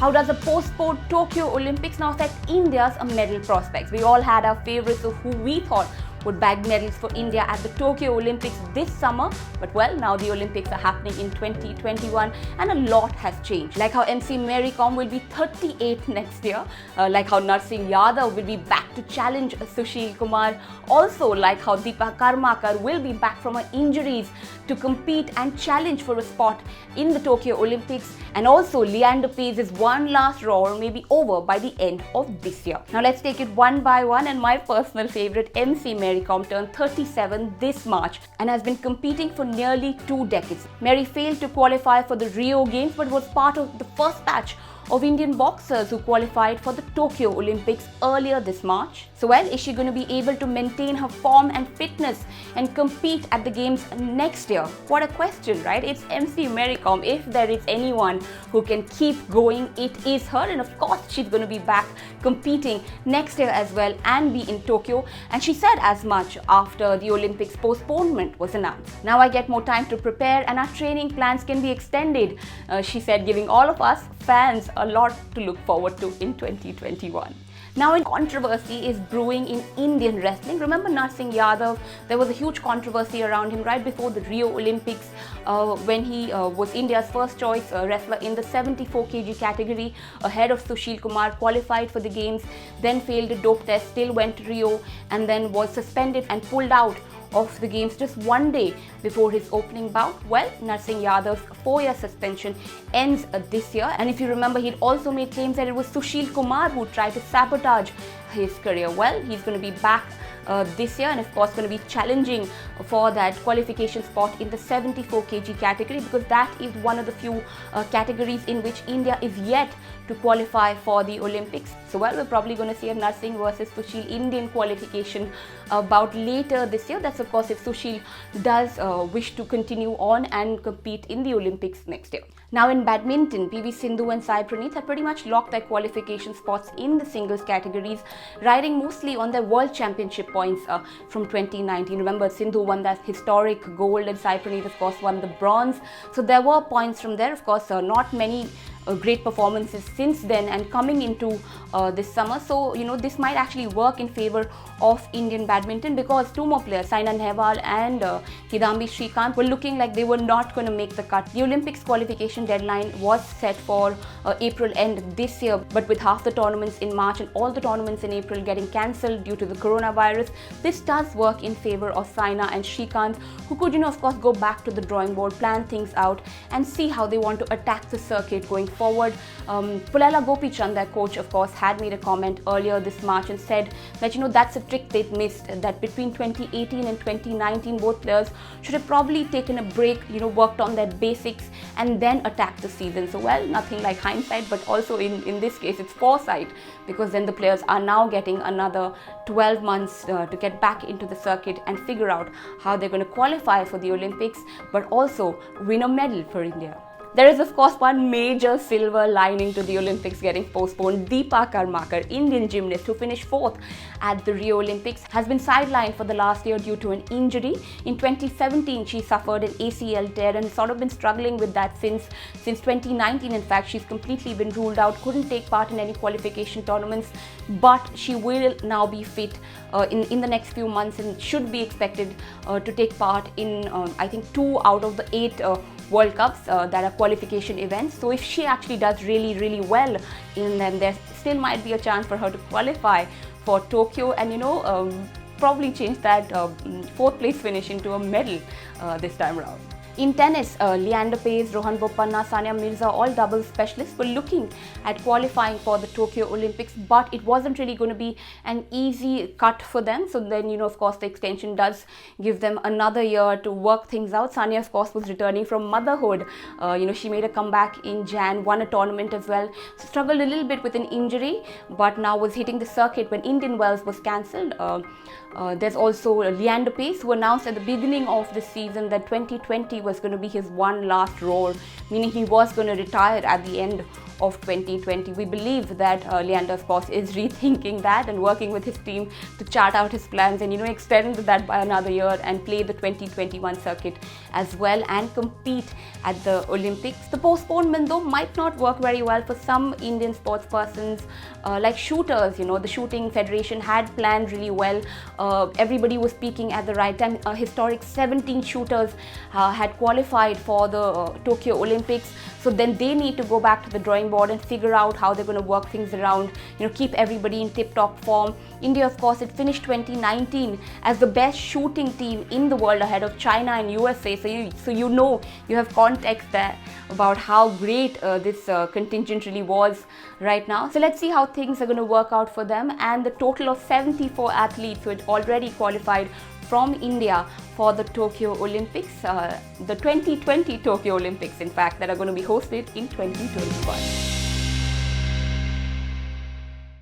How does the postponed Tokyo Olympics now set India's medal prospects? We all had our favorites of who we thought would bag medals for India at the Tokyo Olympics this summer, but well, now the Olympics are happening in 2021 and a lot has changed. Like how MC Mary Kom will be 38 next year, like how Narsingh Yadav will be back to challenge Sushil Kumar, also like how Deepa Karmakar will be back from her injuries to compete and challenge for a spot in the Tokyo Olympics, and also Leander Paes' one last roar may be over by the end of this year. Now let's take it one by one, and my personal favourite MC Mary Kom turned 37 this March and has been competing for nearly 2 decades. Mary failed to qualify for the Rio Games but was part of the first batch of Indian boxers who qualified for the Tokyo Olympics earlier this March. So well, is she going to be able to maintain her form and fitness and compete at the games next year? What a question, right? It's MC Mary Kom. If there is anyone who can keep going, it is her, and of course she's going to be back competing next year as well and be in Tokyo, and she said as much after the Olympics postponement was announced. Now I get more time to prepare and our training plans can be extended, she said, giving all of us fans a lot to look forward to in 2021. Now, a controversy is brewing in Indian wrestling. Remember Narsingh Yadav? There was a huge controversy around him right before the Rio Olympics when he was India's first choice wrestler in the 74 kg category ahead of Sushil Kumar, qualified for the games, then failed a dope test, still went to Rio and then was suspended and pulled out of the games just one day before his opening bout. Well, Narsingh Yadav's 4-year suspension ends this year, and if you remember, he'd also made claims that it was Sushil Kumar who tried to sabotage his career. Well, he's going to be back this year and of course going to be challenging for that qualification spot in the 74 kg category, because that is one of the few categories in which India is yet to qualify for the Olympics. So well, we're probably going to see a Narsingh versus Sushil Indian qualification bout later this year. That's of course if Sushil does wish to continue on and compete in the Olympics next year. Now in badminton, PV Sindhu and Sai Praneeth have pretty much locked their qualification spots in the singles categories, riding mostly on their World Championship points from 2019. Remember, Sindhu won that historic gold and Sai Praneeth of course won the bronze. So there were points from there. Of course, not many great performances since then and coming into this summer. So, you know, this might actually work in favor of Indian badminton, because 2 more players, Saina Nehwal and Kidambi Srikanth, were looking like they were not going to make the cut. The Olympics qualification deadline was set for April end this year, but with half the tournaments in March and all the tournaments in April getting cancelled due to the coronavirus, this does work in favor of Saina and Srikanth, who could, you know, of course go back to the drawing board, plan things out and see how they want to attack the circuit going forward. Pullela Gopichand, their coach, of course, had made a comment earlier this March and said that, you know, that's a trick they'd missed, that between 2018 and 2019 both players should have probably taken a break, you know, worked on their basics and then attacked the season. So well, nothing like hindsight, but also in this case it's foresight, because then the players are now getting another 12 months to get back into the circuit and figure out how they're going to qualify for the Olympics but also win a medal for India. There is of course one major silver lining to the Olympics getting postponed. Deepa Karmakar, Indian gymnast who finished 4th at the Rio Olympics, has been sidelined for the last year due to an injury. In 2017, she suffered an ACL tear and sort of been struggling with that since 2019. In fact, she's completely been ruled out, couldn't take part in any qualification tournaments, but she will now be fit in the next few months and should be expected to take part in I think 2 out of the 8 World Cups that are qualification events. So if she actually does really well in them, there still might be a chance for her to qualify for Tokyo and, you know, probably change that 4th place finish into a medal this time around. In tennis, Leander Paes, Rohan Bopanna, Sania Mirza, all doubles specialists, were looking at qualifying for the Tokyo Olympics, but it wasn't really going to be an easy cut for them. So then, you know, of course, the extension does give them another year to work things out. Sania, of course, was returning from motherhood. You know, she made a comeback in Jan, won a tournament as well. So struggled a little bit with an injury, but now was hitting the circuit when Indian Wells was cancelled. There's also Leander Paes, who announced at the beginning of the season that 2020 was going to be his one last roar, meaning he was going to retire at the end of 2020. We believe that Leander, of course, is rethinking that and working with his team to chart out his plans and, extend that by another year and play the 2021 circuit as well and compete at the Olympics. The postponement, though, might not work very well for some Indian sports persons, like shooters. The shooting federation had planned really well. Everybody was speaking at the right time. A historic 17 shooters had qualified for the Tokyo Olympics. So then they need to go back to the drawing board and figure out how they're going to work things around, keep everybody in tip-top form. India, of course, it finished 2019 as the best shooting team in the world ahead of China and USA. So you have context there about how great this contingent really was right now. So let's see how things are going to work out for them. And the total of 74 athletes who had already qualified from India for the Tokyo Olympics, the 2020 Tokyo Olympics, in fact, that are going to be hosted in 2021.